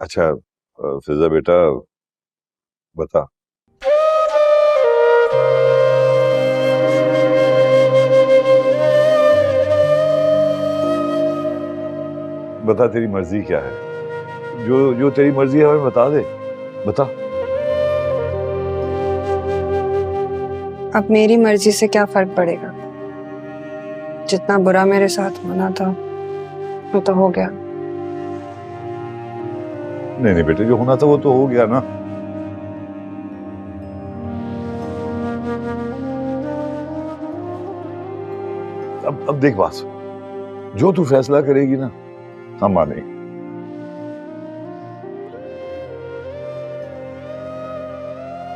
अच्छा फिजा बेटा बता, बता तेरी मर्जी क्या है? जो जो तेरी मर्जी है हमें बता दे, बता। अब मेरी मर्जी से क्या फर्क पड़ेगा? जितना बुरा मेरे साथ होना था वो तो हो गया। नहीं नहीं बेटे, जो होना था वो तो हो गया ना। अब देख बात, जो तू फैसला करेगी ना हम मानेंगे।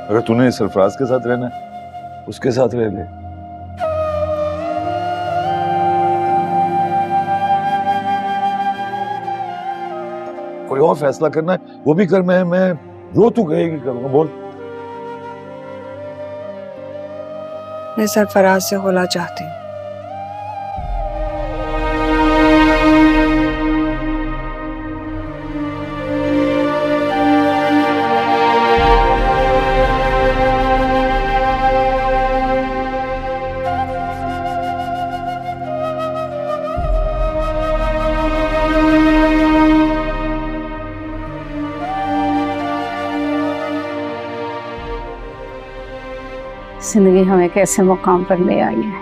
अगर तूने सरफराज के साथ रहना है उसके साथ रह ले। कोई और फैसला करना है वो भी कर, मैं जो तू कहेगी करूंगा। बोल। मैं सरफराज से होना चाहती हूँ। जिंदगी हमें कैसे मुकाम पर ले आई है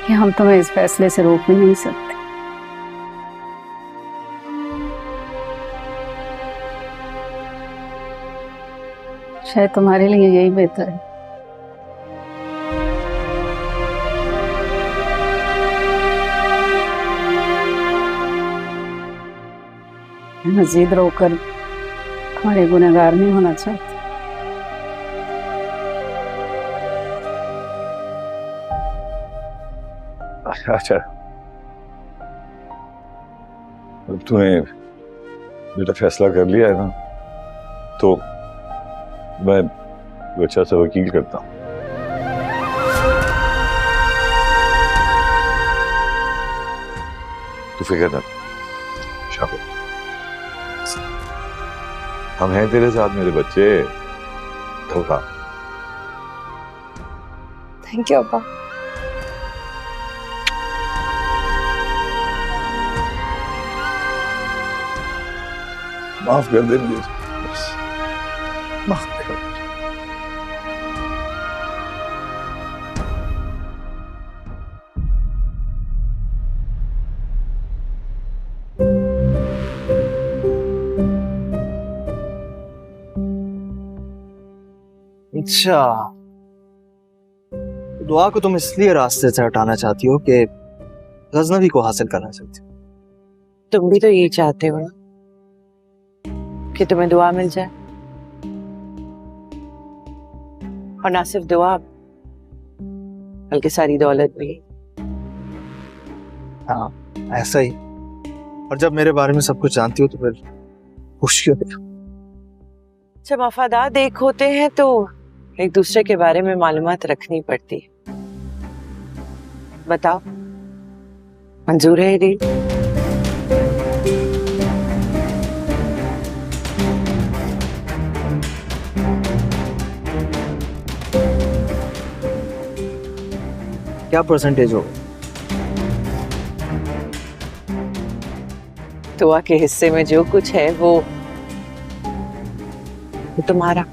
कि हम तुम्हें इस फैसले से रोक भी नहीं सकते। शायद तुम्हारे लिए यही बेहतर है। मजीद रोकर तुम्हारे गुनहगार नहीं होना चाहती। अच्छा अब तूने बेटा फैसला कर लिया है ना, तो मैं अच्छा सा वकील करता हूँ। तू फिक्र ना, शाबाश, हम हैं तेरे साथ मेरे बच्चे। धोखा। थैंक यू अब्बा। माफ कर दे मुझे, बस माफ कर। अच्छा, दुआ को तुम इसलिए रास्ते से हटाना चाहती हो कि गजनवी को हासिल करना चाहती हो। तुम भी तो यही चाहते हो ना कि तुम्हें दुआ मिल जाए, और ना सिर्फ दुआ बल्कि सारी दौलत भी। हाँ ऐसा ही। और जब मेरे बारे में सब कुछ जानती हो तो फिर खुशी होती है। जब वफादार एक होते हैं तो एक दूसरे के बारे में मालूमात रखनी पड़ती है। बताओ, मंजूर है ये डील? क्या परसेंटेज हो? दुआ के हिस्से में जो कुछ है वो तुम्हारा।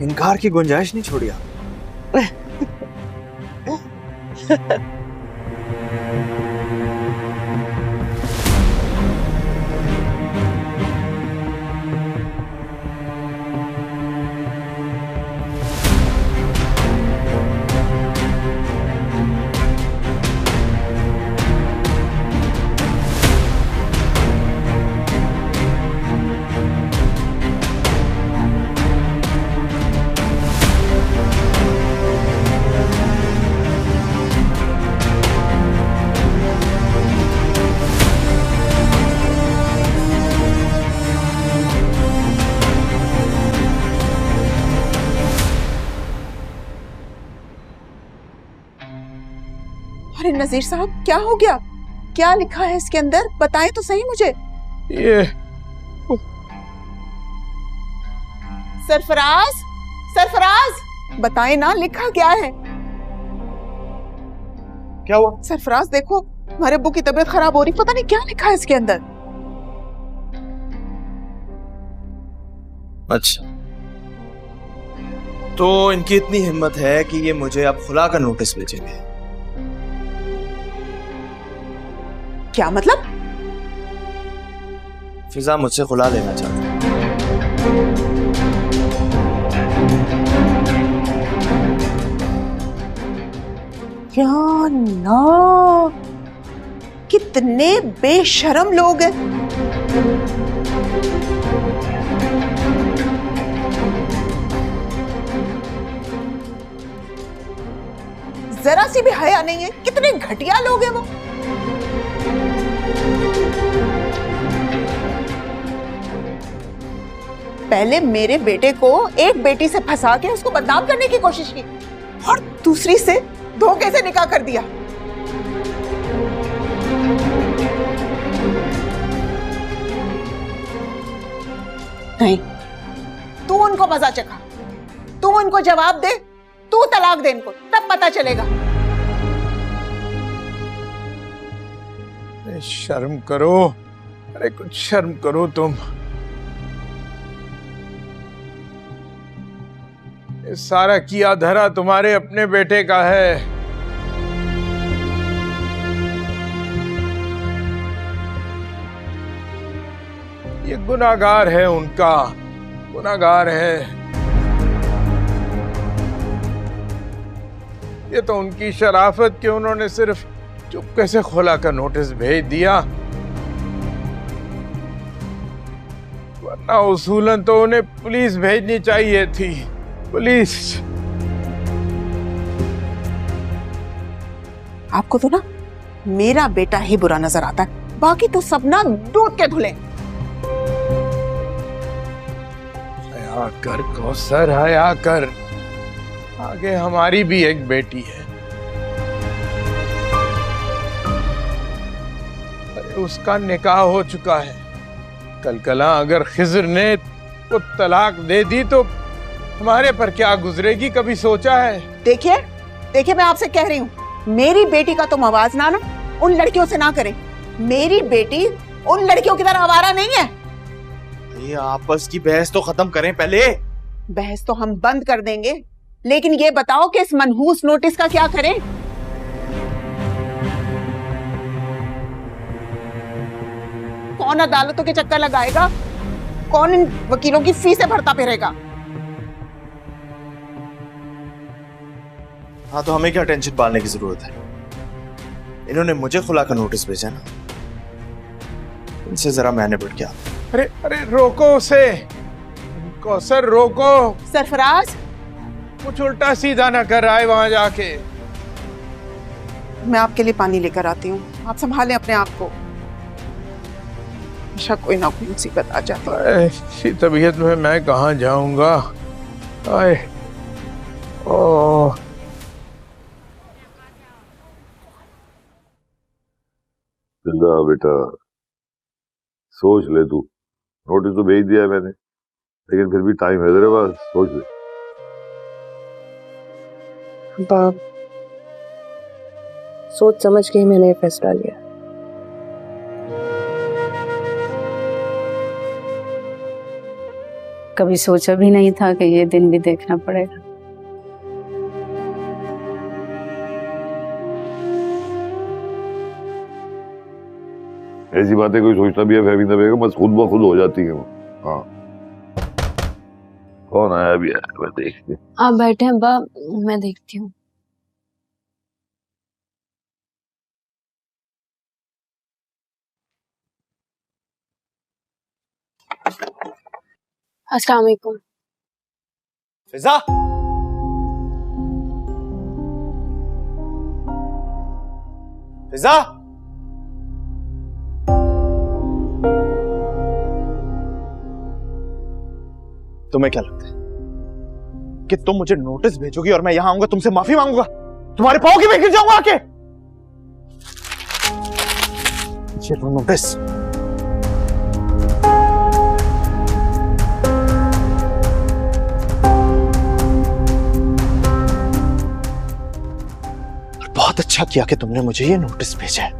इनकार की गुंजाइश नहीं छोड़ी आप। नजीर साहब, क्या हो गया? क्या लिखा है इसके अंदर? बताएं तो सही मुझे। ये सरफराज, सरफराज, बताएं ना, लिखा क्या है? क्या हुआ? सरफराज देखो, हमारे अब्बू की तबीयत खराब हो रही, पता नहीं क्या लिखा है इसके अंदर। अच्छा, तो इनकी इतनी हिम्मत है कि ये मुझे अब खुला का नोटिस भेजेंगे। क्या मतलब? फिजा मुझसे खुला लेना चाहती है। या ना, कितने बेशर्म लोग हैं। जरा सी भी हया नहीं है, कितने घटिया लोग हैं वो। पहले मेरे बेटे को एक बेटी से फंसा के उसको बदनाम करने की कोशिश की और दूसरी से धोखे से निकाह कर दिया। नहीं, तू उनको मजा चखा, तू उनको जवाब दे, तू तलाक दे इनको, तब पता चलेगा। अरे शर्म करो, अरे कुछ शर्म करो तुम। ये सारा किया धरा तुम्हारे अपने बेटे का है। ये गुनाहगार है, उनका गुनाहगार है। ये तो उनकी शराफत कि उन्होंने सिर्फ चुपके से खुला का नोटिस भेज दिया, वरना उसूलन तो उन्हें पुलिस भेजनी चाहिए थी। पुलिस। आपको तो ना मेरा बेटा ही बुरा नजर आता है, बाकी तो सब ना दूध के धुले। हया कर कौसर, हया कर। आगे हमारी भी एक बेटी है, अरे उसका निकाह हो चुका है। कल अगर खिजर ने वो तलाक दे दी तो हमारे पर क्या गुजरेगी, कभी सोचा है? देखिए देखिए, मैं आपसे कह रही हूँ, मेरी बेटी का तुम आवाज ना उन लड़कियों से ना करें। मेरी बेटी उन लड़कियों की तरह आवारा नहीं है। ये आपस की बहस तो खत्म करें पहले। बहस तो हम बंद कर देंगे, लेकिन ये बताओ कि इस मनहूस नोटिस का क्या करें? कौन अदालतों के चक्कर लगाएगा? कौन इन वकीलों की फीसें भरता फिरेगा? हाँ, तो हमें क्या टेंशन पालने की जरूरत है? इन्होंने मुझे खुला का नोटिस भेजा ना, इनसे जरा मैंने बढ़ के आता। अरे अरे रोको उसे, कौसर रोको। सरफराज, कुछ उल्टा सीधा ना कर रहा है वहां जाके। मैं आपके लिए पानी लेकर आती हूँ, आप संभालें अपने आप को, शायद कोई ना कोई मुसीबत आ जाती है। ऐसी तबीयत में मैं कहाँ जाऊंगा? आए ओ बेटा, सोच ले तू। नोटिस तो भेज दिया है मैंने, लेकिन फिर भी टाइम है तेरे पास, सोच ले। बाप, सोच समझ के ही मैंने ये फैसला लिया। कभी सोचा भी नहीं था कि ये दिन भी देखना पड़ेगा। ऐसी बातें कोई सोचता भी है फहमीदा बेगम, बस खुद ब खुद हो जाती है वो। हाँ, कौन आया अभी? आया, मैं देखती। आप बैठे हैं बा, मैं देखती हूँ। अस्सलाम वालेकुम। फिजा, फिजा, तुम्हें क्या लगता है कि तुम मुझे नोटिस भेजोगी और मैं यहां आऊंगा, तुमसे माफी मांगूंगा, तुम्हारे पांव की मैं गिर जाऊंगा आके? ये लो नोटिस। बहुत अच्छा किया कि तुमने मुझे ये नोटिस भेजा है।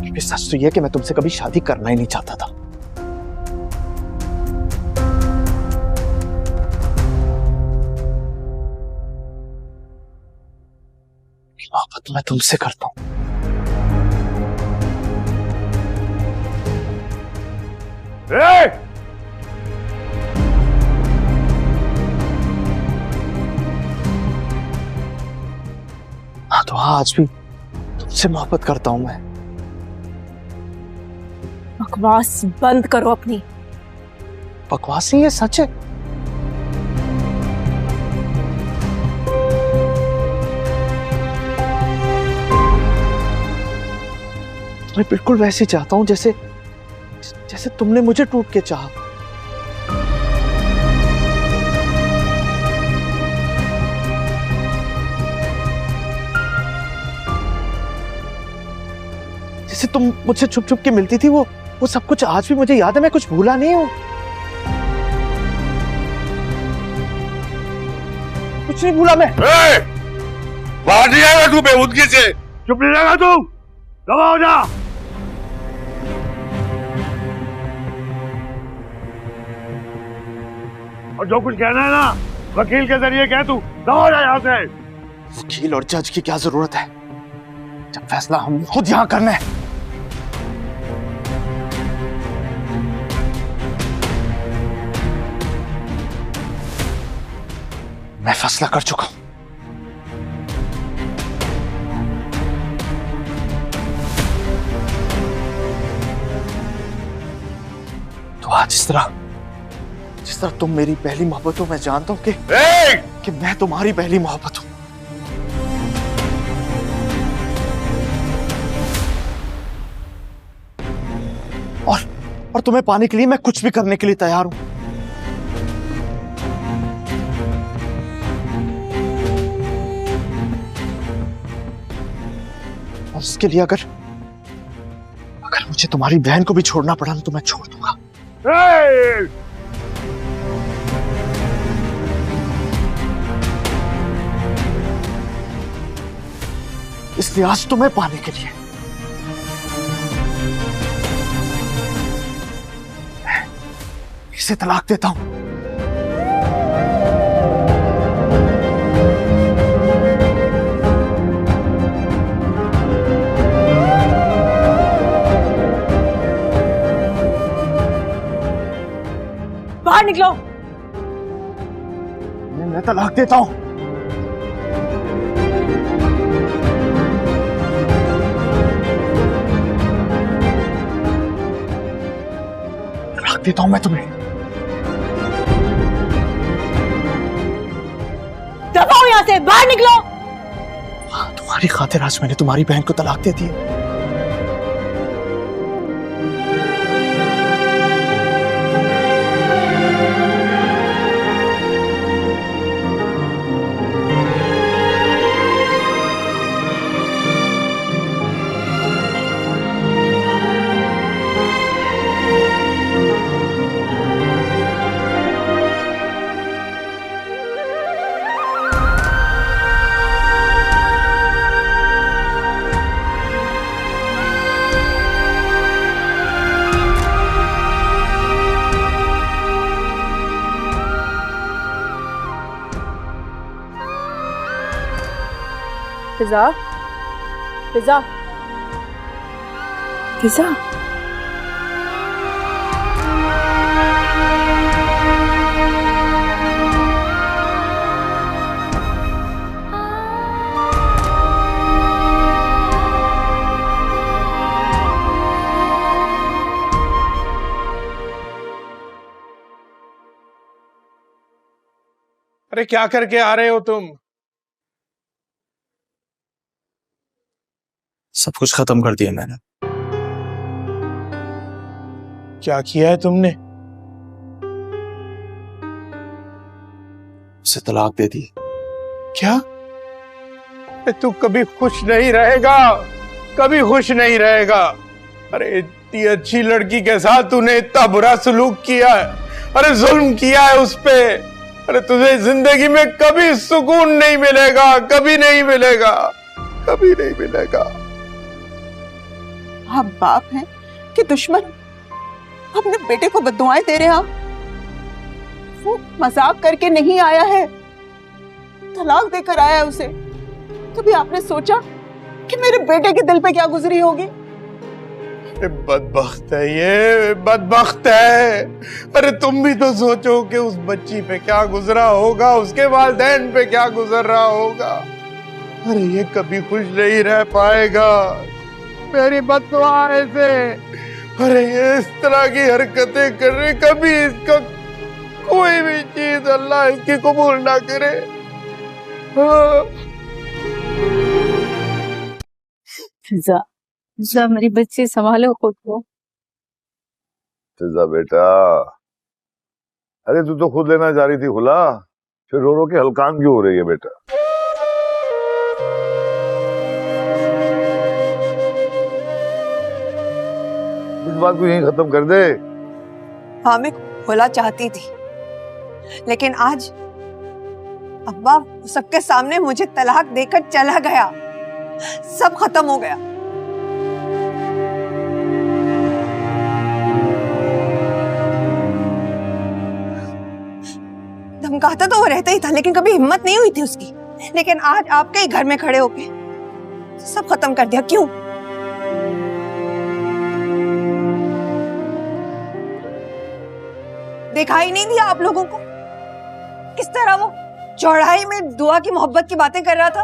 क्योंकि सच तो यह कि मैं तुमसे कभी शादी करना ही नहीं चाहता था। मोहब्बत मैं तुमसे करता हूं। हाँ तो आज भी तुमसे मोहब्बत करता हूं मैं। बकवास बंद करो अपनी। बकवास नहीं, ये सच है। मैं बिल्कुल वैसे ही चाहता हूं जैसे जैसे तुमने मुझे टूट के चाहा। जैसे तुम मुझसे छुप छुप के मिलती थी, वो सब कुछ आज भी मुझे याद है। मैं कुछ भूला नहीं हूं, कुछ नहीं भूला मैं। बाहर नहीं आएगा तू बेहूदगी से। चुप नहीं रहेगा तू, गवाह हो जा। और जो कुछ कहना है ना वकील के जरिए कह, तू गवाह हो जा यहाँ से। वकील और जज की क्या जरूरत है जब फैसला हम खुद यहाँ करना है। मैं फैसला कर चुका हूं। तो आज जिस तरह तुम मेरी पहली मोहब्बत हो, मैं जानता हूं कि मैं तुम्हारी पहली मोहब्बत हूं। और तुम्हें पाने के लिए मैं कुछ भी करने के लिए तैयार हूं। और इसके लिए अगर मुझे तुम्हारी बहन को भी छोड़ना पड़ा ना तो मैं छोड़ दूंगा। इसलिए आज तुम्हें पाने के लिए इसे तलाक देता हूं। बाहर निकलो। मैं तलाक देता हूं। तलाक देता हूं मैं तुम्हें। दबाओ यहां से, बाहर निकलो। हाँ, तुम्हारी खातिर आज मैंने तुम्हारी बहन को तलाक दे दी। फिजा, फिजा, फिजा। अरे क्या करके आ रहे हो तुम? सब कुछ खत्म कर दिया मैंने। क्या किया है तुमने? उसे तलाक दे दी। क्या? तू कभी खुश नहीं रहेगा, कभी खुश नहीं रहेगा। अरे इतनी अच्छी लड़की के साथ तूने इतना बुरा सलूक किया है, अरे जुल्म किया है उस पे। अरे तुझे जिंदगी में कभी सुकून नहीं मिलेगा, कभी नहीं मिलेगा, कभी नहीं मिलेगा। आप बाप हैं कि दुश्मन? अपने बेटे को बद्दुआएं दे रहे हैं आप? वो मजाक करके नहीं आया है, तलाक देकर आया है उसे। कभी आपने सोचा कि मेरे बेटे के दिल पे क्या गुजरी होगी? बदबख्त है ये, बदबख्त है। अरे तुम भी तो सोचो कि उस बच्ची पे क्या गुजरा होगा, उसके वालिदैन पे क्या गुजर रहा होगा। अरे ये कभी खुश नहीं रह पाएगा, मेरी बददुआ से। अरे ये इस तरह की हरकतें कर रहे, कभी इसका कोई भी चीज अल्लाह इसकी कबूल ना करे। फिजा, फिजा मेरी बच्ची संभालो खुद को। फिजा बेटा, अरे तू तो खुद लेना जा रही थी खुला, फिर रो रो के हलकान क्यों हो रही है बेटा? इस बात को यहीं खत्म कर दे। हाँ, मैं खुला चाहती थी, लेकिन आज अब्बा सबके सामने मुझे तलाक देकर चला गया। सब खत्म हो गया। धमकाता तो वो रहता ही था, लेकिन कभी हिम्मत नहीं हुई थी उसकी। लेकिन आज आपके ही घर में खड़े होके सब खत्म कर दिया। क्यों? दिखाई नहीं दिया आप लोगों को किस तरह वो चौराहे में दुआ की मोहब्बत की बातें कर रहा था?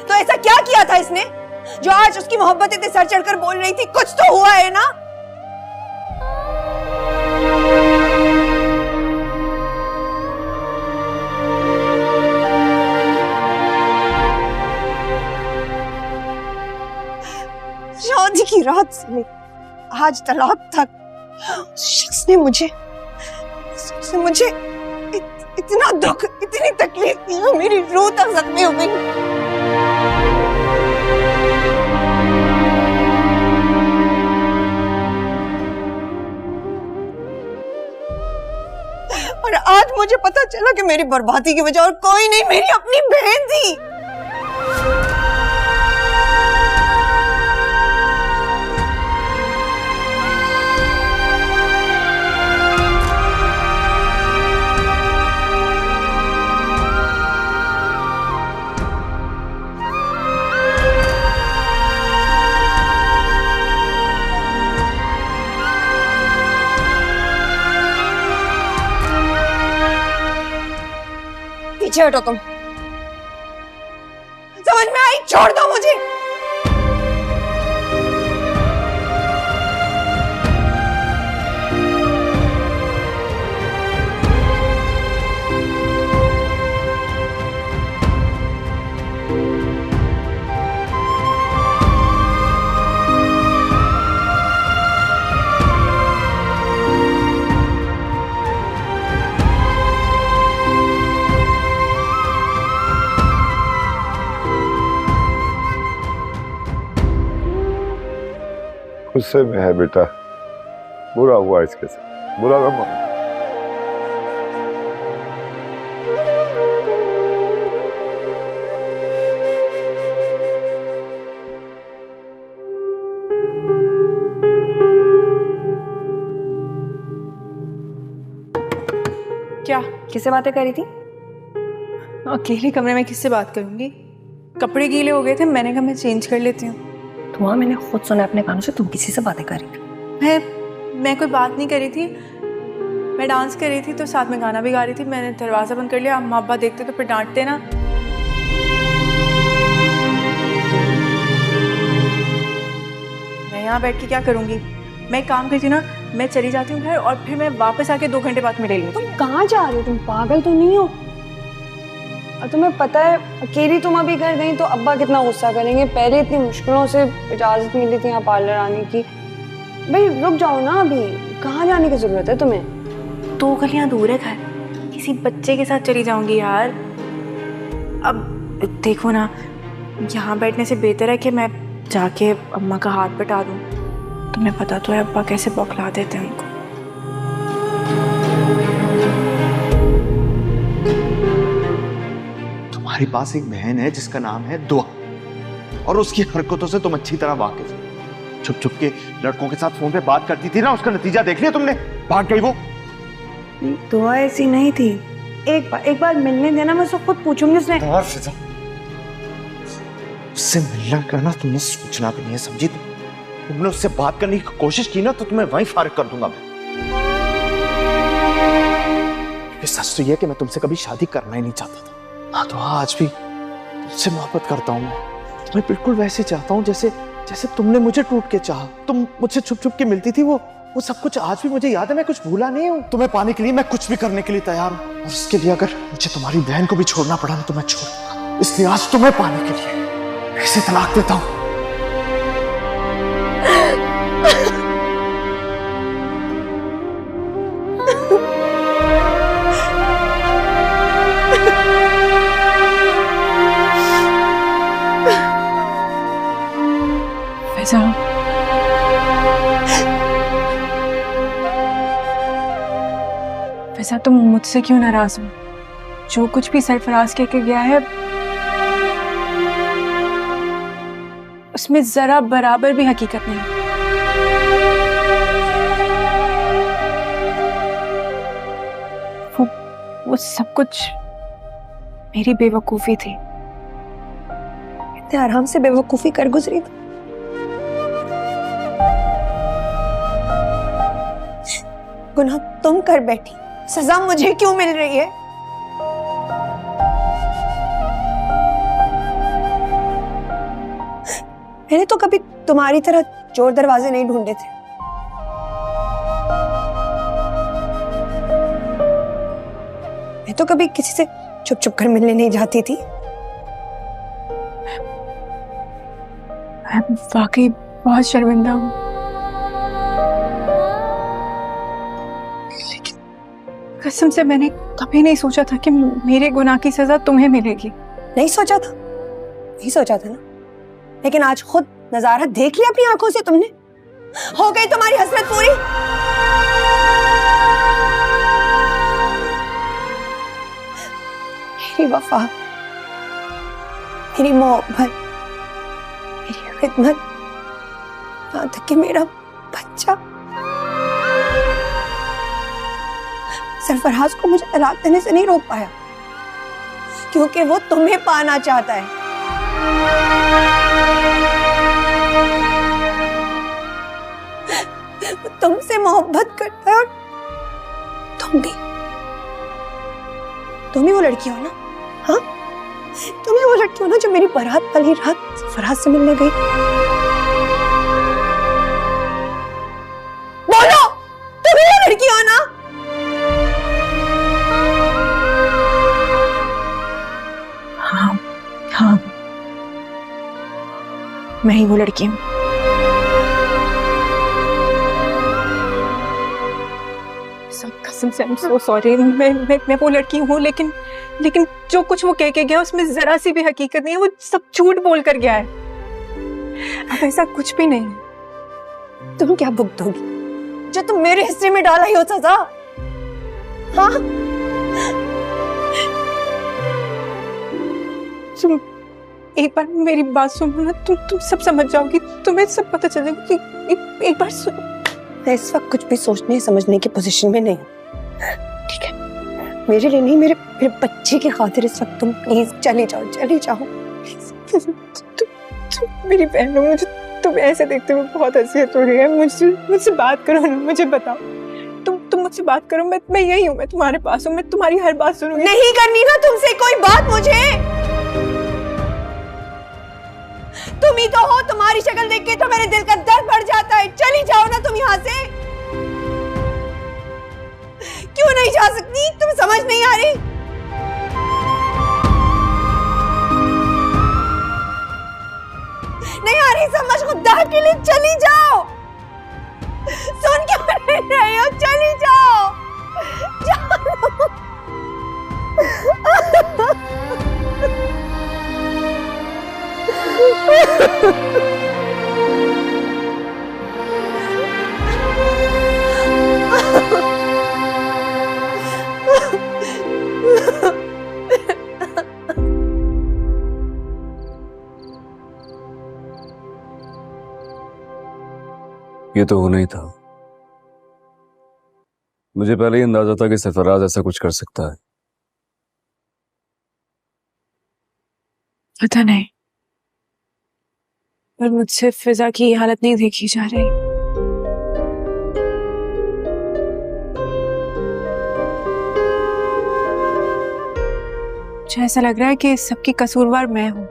तो ऐसा क्या किया था इसने जो आज उसकी मोहब्बत इतने सर चढ़कर बोल रही थी? कुछ तो हुआ है ना? शादी की रात से लेकर आज तलाक तक उस शख्स ने मुझे इतना दुख, इतनी तकलीफ दी, मेरी रूह तक जख्मी हो गई। और आज मुझे पता चला कि मेरी बर्बादी की वजह और कोई नहीं, मेरी अपनी बहन थी। पीछे हटो तुम। समझ में आई? छोड़ दो मुझे। गुस्से में है बेटा, बुरा हुआ इसके साथ, बुरा ना मानो। क्या? किससे बातें करी थी? अकेले कमरे में किससे बात करूंगी? कपड़े गीले हो गए थे, मैंने कहा मैं चेंज कर लेती हूँ। तो वहाँ मैंने खुद सुना अपने कानों से, तुम किसी से बातें कर रही थी। मैं कोई बात नहीं करी थी, मैं डांस कर रही थी तो साथ में गाना भी गा रही थी। मैंने दरवाजा बंद कर लिया, अम्मा अब्बा देखते तो फिर डांटते ना। मैं यहाँ बैठ के क्या करूंगी? मैं एक काम करती हूँ ना, मैं चली जाती हूँ घर और फिर मैं वापस आके 2 घंटे बाद मिलेंगी। तुम कहाँ जा रही हो? तुम पागल तो नहीं हो? और तुम्हें पता है अकेली तुम अभी घर गई तो अब्बा कितना गुस्सा करेंगे। पहले इतनी मुश्किलों से इजाजत मिली थी यहाँ पार्लर आने की। भाई रुक जाओ ना, अभी कहाँ जाने की जरूरत है तुम्हें? 2 गलियां दूर है घर, किसी बच्चे के साथ चली जाऊंगी यार। अब देखो ना, यहाँ बैठने से बेहतर है कि मैं जाके अम्मा का हाथ बटा दूं। तुम्हें पता तो है अब्बा कैसे बौखला देते हैं उनको। तुम्हारे पास एक बहन है जिसका नाम है दुआ, और उसकी हरकतों से तुम अच्छी तरह वाकिफ हो। छुप छुप के लड़कों के साथ फोन पे बात करती थी ना, उसका नतीजा देख लिया तुमने, भाग गई वो। दुआ ऐसी नहीं थी। एक बार मिलने देना, मैं उसको खुद पूछूंगी। उसने और फिजा, उससे मिलना करना तुमने सोचना भी नहीं है, समझी? तुमने उससे बात करने की कोशिश की ना तो तुम्हें वहीं फारिग कर दूंगा मैं। सच तो यह कि मैं तुमसे कभी शादी करना ही नहीं चाहता था। हाँ तो आज भी तुमसे मोहब्बत करता हूँ मैं। तुम्हें बिल्कुल वैसे चाहता हूँ जैसे जैसे तुमने मुझे टूट के चाहा। तुम मुझसे छुप छुप के मिलती थी, वो सब कुछ आज भी मुझे याद है। मैं कुछ भूला नहीं हूँ। तुम्हें पाने के लिए मैं कुछ भी करने के लिए तैयार हूँ, और उसके लिए अगर मुझे तुम्हारी बहन को भी छोड़ना पड़ा ना तो मैं छोड़ दूंगा। इसलिए आज तुम्हें पाने के लिए मैं इसे तलाक देता हूँ। वैसा तुम मुझसे क्यों नाराज हो? जो कुछ भी सरफराज कह के गया है उसमें जरा बराबर भी हकीकत नहीं। वो सब कुछ मेरी बेवकूफी थी। इतने आराम से बेवकूफी कर गुजरी थी। गुनाह तुम कर बैठी, सजा मुझे क्यों मिल रही है? मैंने तो कभी तुम्हारी तरह चोर दरवाजे नहीं ढूंढे थे। मैं तो कभी किसी से छुप छुप कर मिलने नहीं जाती थी। मैं वाकई बहुत शर्मिंदा हूँ। कसम से मैंने कभी नहीं सोचा था कि मेरे गुनाह की सजा तुम्हें मिलेगी। नहीं सोचा था, नहीं सोचा था ना, लेकिन आज खुद नजारा देख लिया अपनी आंखों से तुमने। हो गई तुम्हारी हसरत पूरी। मेरी वफा, मेरी मोहब्बत, मेरी खिदमत, यहाँ तक कि मेरा बच्चा। सरफराज को मुझे तलाक देने से नहीं रोक पाया, क्योंकि वो तुम्हें पाना चाहता है। वो तुमसे मोहब्बत करता है, और तुम ही वो लड़की हो ना? हाँ, तुम ही वो लड़की हो ना जो मेरी बारात वाली रात सरफराज से मिलने गई। बोलो, तुम ही वो लड़की हो ना? हाँ, मैं ही वो लड़की हूँ। कसम से I'm so sorry। मैं वो लड़की हूँ, लेकिन जो कुछ वो कह के गया उसमें जरा सी भी हकीकत नहीं है। वो सब झूठ बोल कर गया है। अब ऐसा कुछ भी नहीं है। तुम क्या भुगतोगी जो तुम मेरे हिस्से में डाला ही होता था? हाँ, तुम एक बार मेरी बात सुनो ना, तुम सब समझ जाओगी। तुम्हें सब पता चल जाएगा कि एक बार सुनो। मैं इस वक्त कुछ भी सोचने समझने की पोजीशन में नहीं हूँ, ठीक है? मेरे लिए नहीं, मेरे बच्चे की खातिर इस वक्त तुम प्लीज चली जाओ, चली जाओ। तुम मेरी बहन हो, मुझे तुम ऐसे देखते हुए बहुत हंसी हो रही है। मुझसे बात करो ना, मुझे बताओ। तुम मुझसे बात करो। मैं यही हूँ, मैं तुम्हारे पास हूँ, मैं तुम्हारी हर बात सुनूंगी। नहीं करनी ना तुमसे कोई बात मुझे। तुम ही तो हो, तुम्हारी शक्ल देख के तो मेरे दिल का दर्द बढ़ जाता है। चली जाओ ना तुम यहाँ से। क्यों नहीं जा सकती? तुम समझ नहीं आ रही? नहीं आ रही समझ, खुदा के लिए चली जाओ। सुन क्यों नहीं रही हो? चली जाओ, जाओ। ये तो होना ही था। मुझे पहले ही अंदाजा था कि सरफराज ऐसा कुछ कर सकता है। पता नहीं, पर मुझसे फिजा की ये हालत नहीं देखी जा रही। मुझे ऐसा लग रहा है कि सबकी कसूरवार मैं हूं।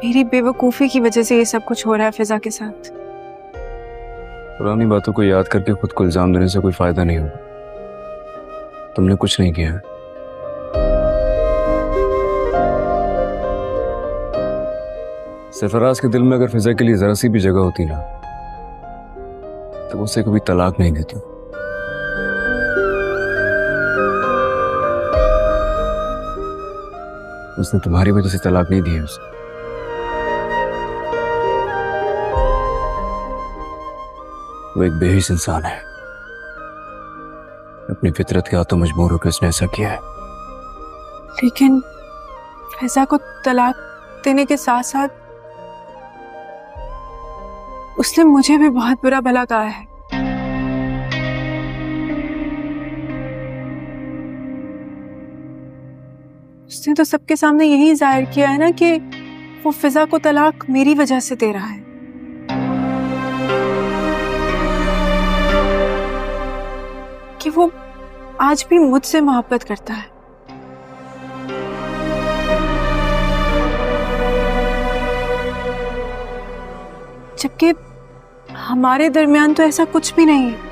मेरी बेवकूफी की वजह से ये सब कुछ हो रहा है फिजा के साथ। पुरानी बातों को याद करके खुद को इल्जाम देने से कोई फायदा नहीं होगा। तुमने कुछ नहीं किया है। सरफराज के दिल में अगर फिजा के लिए जरा सी भी जगह होती ना, तो वो उसे कभी तलाक नहीं देती। उसने तुम्हारी वजह से तलाक नहीं दी है उसे। वो एक बेहिस इंसान है। अपनी फितरत के हाथों मजबूर होकर उसने ऐसा किया है। लेकिन फैजा को तलाक देने के साथ साथ उसने मुझे भी बहुत बुरा भला कहा है। उसने तो सबके सामने यही जाहिर किया है ना कि वो फिजा को तलाक मेरी वजह से दे रहा है। कि वो आज भी मुझसे मोहब्बत करता है। जबकि हमारे दरमियान तो ऐसा कुछ भी नहीं है।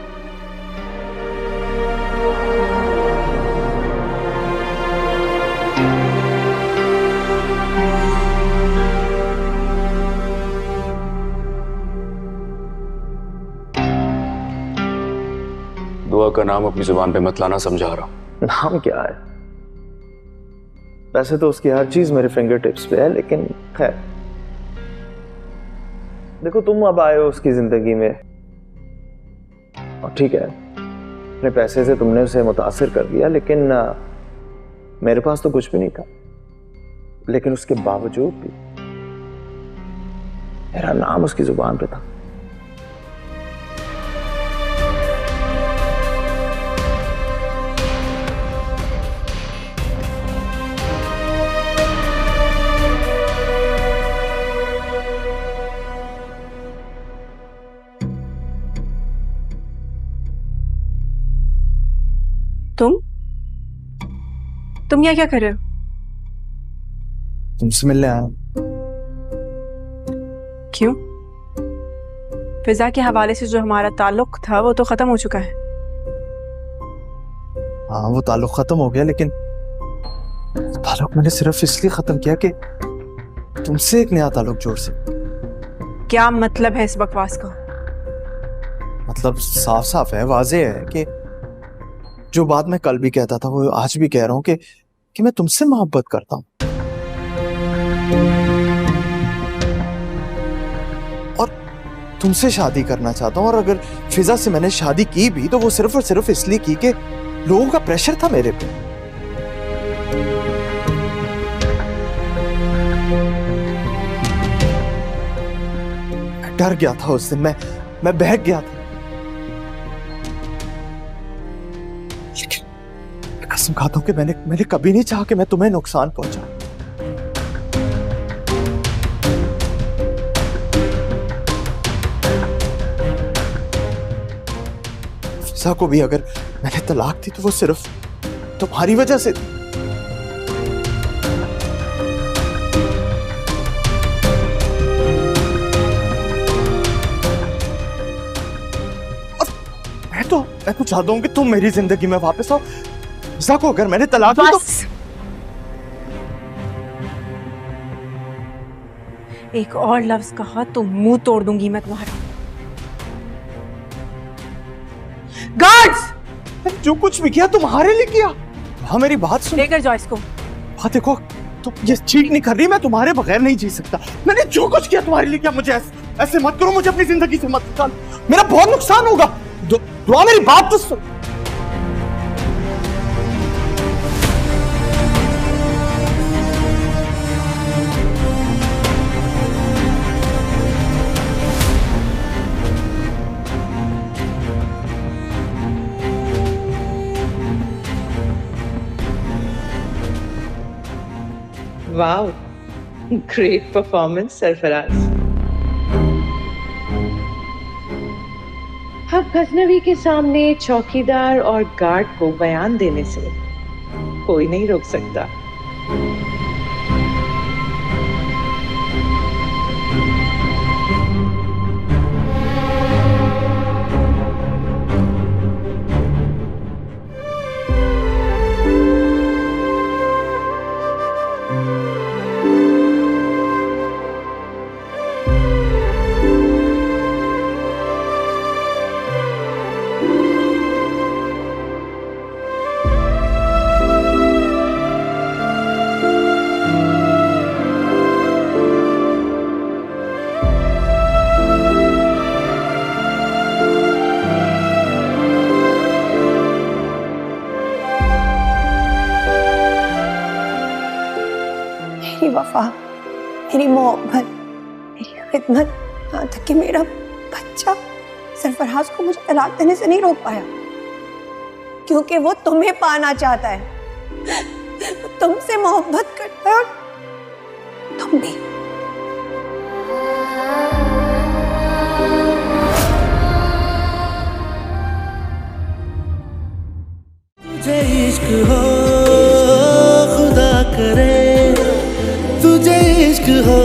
दुआ का नाम अपनी जुबान पे मत लाना, समझा रहा हूं। नाम क्या है? वैसे तो उसकी हर चीज मेरे फिंगर टिप्स पे है, लेकिन खैर देखो, तुम अब आए हो उसकी जिंदगी में और ठीक है, अपने पैसे से तुमने उसे मुतासिर कर दिया, लेकिन मेरे पास तो कुछ भी नहीं था। लेकिन उसके बावजूद भी मेरा नाम उसकी जुबान पे था। तुम यहाँ क्या कर रहे हो? तुमसे मिलने आया। क्यों? फिजा के हवाले से जो हमारा ताल्लुक था वो तो खत्म हो चुका है। हाँ, वो ताल्लुक खत्म हो गया, लेकिन ताल्लुक मैंने सिर्फ इसलिए खत्म किया कि तुमसे एक नया ताल्लुक जोड़ सके। क्या मतलब है इस बकवास का? मतलब साफ साफ है, वाजे है कि जो बात मैं कल भी कहता था वो आज भी कह रहा हूं कि मैं तुमसे मोहब्बत करता हूं और तुमसे शादी करना चाहता हूं। और अगर फिजा से मैंने शादी की भी तो वो सिर्फ और सिर्फ इसलिए की कि लोगों का प्रेशर था मेरे पे। मैं डर गया था उस दिन, मैं बहक गया था। कसम खाता हूं कि मैंने कभी नहीं चाहा कि मैं तुम्हें नुकसान पहुंचा। फिजा को भी अगर मैंने तलाक दी तो वो सिर्फ तुम्हारी वजह से थी। और मैं तो चाहता हूं कि तुम मेरी जिंदगी में वापस आओ। मिर्जा को अगर मैंने तलाक दी तो बस एक और लफ्ज कहा तो मुंह तोड़ दूंगी मैं तुम्हारा। गार्ड्स, जो कुछ भी किया तुम्हारे लिए किया। हाँ मेरी बात सुन। लेकर जाओ इसको। हाँ देखो, तुम ये ठीक नहीं कर रही, मैं तुम्हारे बगैर नहीं जी सकता। मैंने जो कुछ किया तुम्हारे लिए किया, मुझे ऐसे मत करो, मुझे अपनी जिंदगी से मत निकालो, मेरा बहुत नुकसान होगा। दुआ मेरी बात तो सुन। Wow, great performance Sarfaraz. अब गजनवी के सामने चौकीदार और गार्ड को बयान देने से कोई नहीं रोक सकता। मेरी वफा, मेरी मोहब्बत, मेरी खिदमत, यहाँ तक कि मेरा बच्चा सरफराज को मुझे तलाक देने से नहीं रोक पाया, क्योंकि वो तुम्हें पाना चाहता है, वो तुमसे मोहब्बत करता है और तुम भी। तुझे इश्क हो खुदा करे, तुझे इश्क हो